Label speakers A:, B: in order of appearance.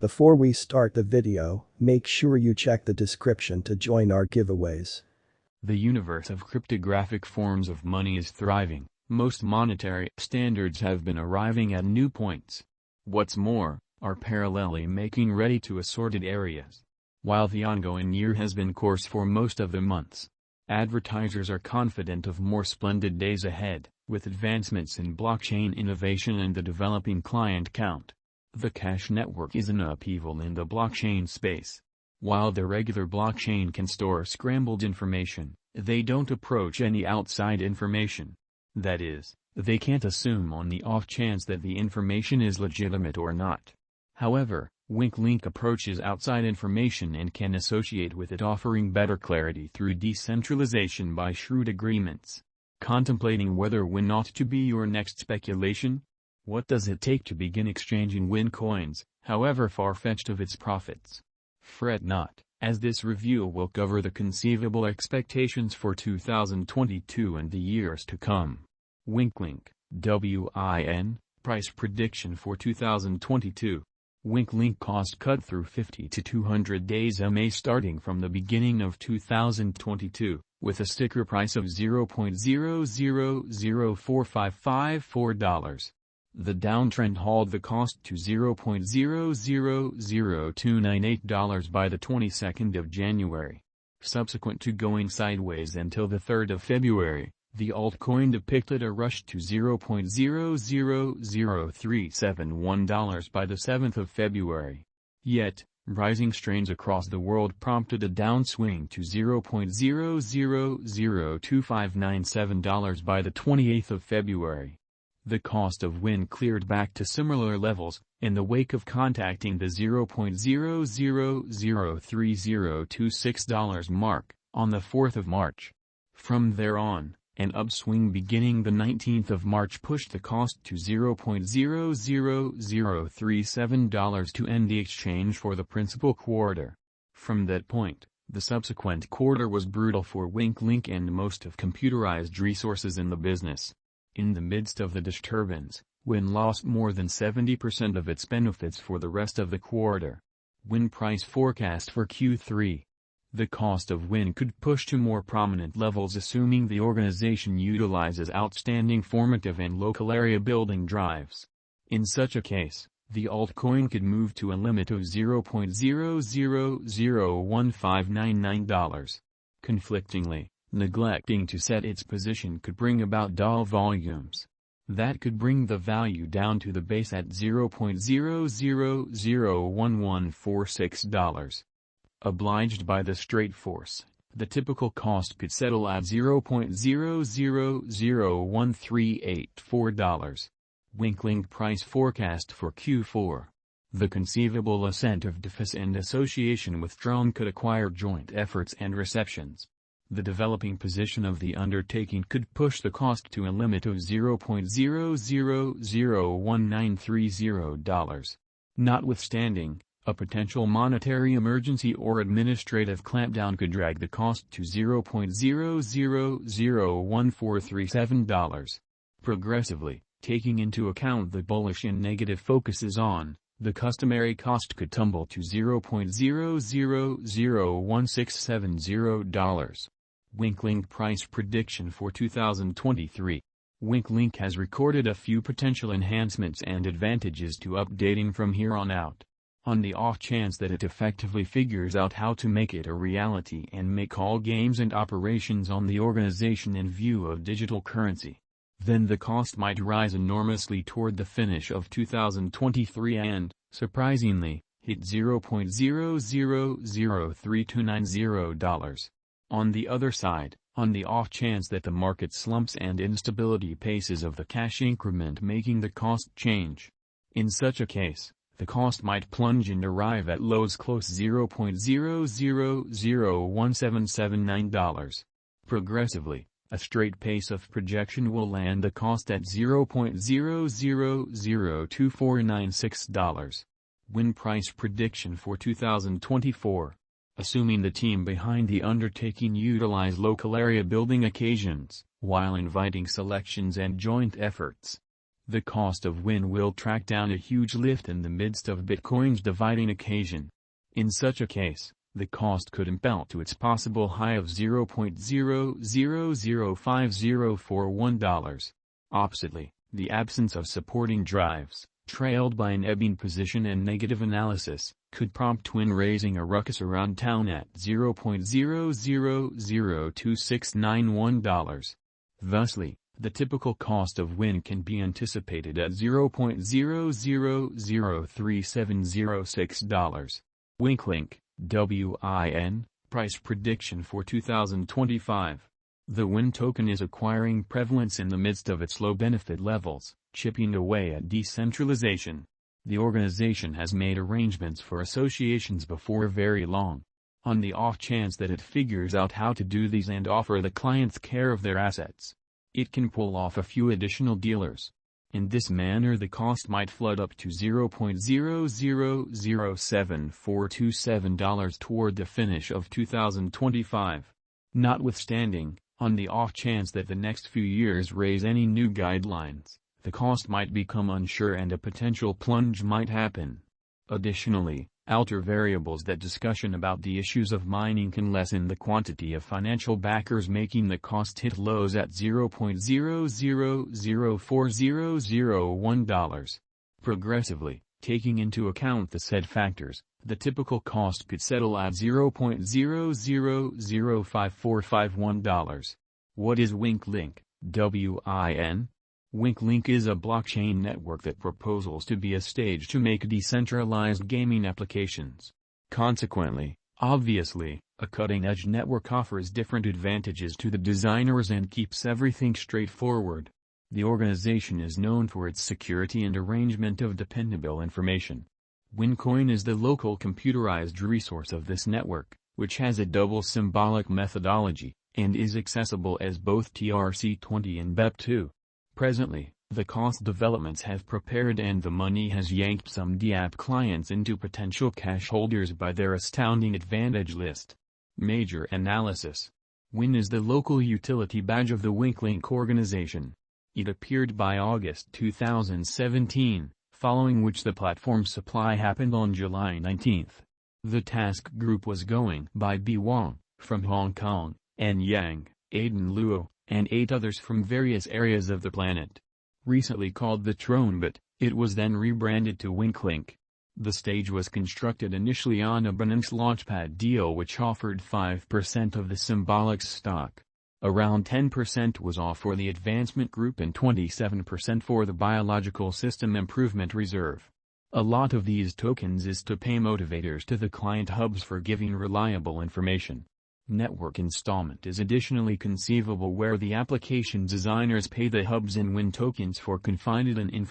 A: Before we start the video, make sure you check the description to join our giveaways.
B: The universe of cryptographic forms of money is thriving. Most monetary standards have been arriving at new points. What's more, are parallelly making ready to assorted areas. While the ongoing year has been coarse for most of the months, advertisers are confident of more splendid days ahead, with advancements in blockchain innovation and the developing client count. The Cash Network is an upheaval in the blockchain space. While the regular blockchain can store scrambled information, they don't approach any outside information. That is, they can't assume on the off chance that the information is legitimate or not. However, Winklink approaches outside information and can associate with it, offering better clarity through decentralization by shrewd agreements. Contemplating whether Win ought to be your next speculation? What does it take to begin exchanging Win coins, however far-fetched of its profits? Fret not, as this review will cover the conceivable expectations for 2022 and the years to come. Winklink, WIN, price prediction for 2022. Winklink cost cut through 50 to 200 days MA starting from the beginning of 2022, with a sticker price of $0.00045554. The downtrend hauled the cost to $0.000298 by the 22nd of January. Subsequent to going sideways until the 3rd of February, the altcoin depicted a rush to $0.000371 by the 7th of February. Yet, rising strains across the world prompted a downswing to $0.002597 by the 28th of February. The cost of Win cleared back to similar levels, in the wake of contacting the $0.003026 mark, on the 4th of March. From there on, an upswing beginning the 19th of March pushed the cost to $0.0037 to end the exchange for the principal quarter. From that point, the subsequent quarter was brutal for Winklink and most of computerized resources in the business. In the midst of the disturbance, Win lost more than 70% of its benefits for the rest of the quarter. Win price forecast for Q3. The cost of Win could push to more prominent levels assuming the organization utilizes outstanding formative and local area building drives. In such a case, the altcoin could move to a limit of $0.001599. Conflictingly, neglecting to set its position could bring about dull volumes. That could bring the value down to the base at $0.001146. Obliged by the straight force, the typical cost could settle at $0.001384. Winklink price forecast for Q4. The conceivable ascent of DeFi and association with Tron could acquire joint efforts and receptions. The developing position of the undertaking could push the cost to a limit of $0.001930. Notwithstanding, a potential monetary emergency or administrative clampdown could drag the cost to $0.001437. Progressively, taking into account the bullish and negative focuses on, the customary cost could tumble to $0.001670. Winklink price prediction for 2023. Winklink has recorded a few potential enhancements and advantages to updating from here on out. On the off chance that it effectively figures out how to make it a reality and make all games and operations on the organization in view of digital currency, then the cost might rise enormously toward the finish of 2023 and, surprisingly, hit $0.003290. On the other side, on the off chance that the market slumps and instability paces of the cash increment making the cost change. In such a case, the cost might plunge and arrive at lows close $0.00017779. Progressively, a straight pace of projection will land the cost at $0.002496. Win price prediction for 2024. Assuming the team behind the undertaking utilize local area building occasions, while inviting selections and joint efforts. The cost of Win will track down a huge lift in the midst of Bitcoin's dividing occasion. In such a case, the cost could impel to its possible high of $0.005041. Oppositely, the absence of supporting drives, trailed by an ebbing position and negative analysis, could prompt Twin raising a ruckus around town at $0.000269. Thusly, the typical cost of Win can be anticipated at $0.00037006. Winklink, WIN, price prediction for 2025. The Win token is acquiring prevalence in the midst of its low benefit levels, chipping away at decentralization. The organization has made arrangements for associations before very long. On the off chance that it figures out how to do these and offer the clients care of their assets, it can pull off a few additional dealers. In this manner the cost might flood up to $0.007427 toward the finish of 2025. Notwithstanding, on the off chance that the next few years raise any new guidelines, the cost might become unsure and a potential plunge might happen. Additionally, alter variables that discussion about the issues of mining can lessen the quantity of financial backers, making the cost hit lows at $0.00040001. Progressively, taking into account the said factors, the typical cost could settle at $0.00054551. What is Winklink, WIN? Winklink is a blockchain network that proposes to be a stage to make decentralized gaming applications. Consequently, obviously, a cutting-edge network offers different advantages to the designers and keeps everything straightforward. The organization is known for its security and arrangement of dependable information. Wincoin is the local computerized resource of this network, which has a double symbolic methodology, and is accessible as both TRC20 and BEP2. Presently, the cost developments have prepared and the money has yanked some DApp clients into potential cash holders by their astounding advantage list. Major analysis. Win is the local utility badge of the Winklink organization. It appeared by August 2017, following which the platform supply happened on July 19. The task group was going by B. Wang, from Hong Kong, N. Yang, Aiden Luo, and 8 others from various areas of the planet. Recently called the Tronebot, it was then rebranded to Winklink. The stage was constructed initially on a Binance Launchpad deal which offered 5% of the symbolic stock. Around 10% was off for the advancement group and 27% for the biological system improvement reserve. A lot of these tokens is to pay motivators to the client hubs for giving reliable information. Network installment is additionally conceivable where the application designers pay the hubs in Win tokens for confided and information.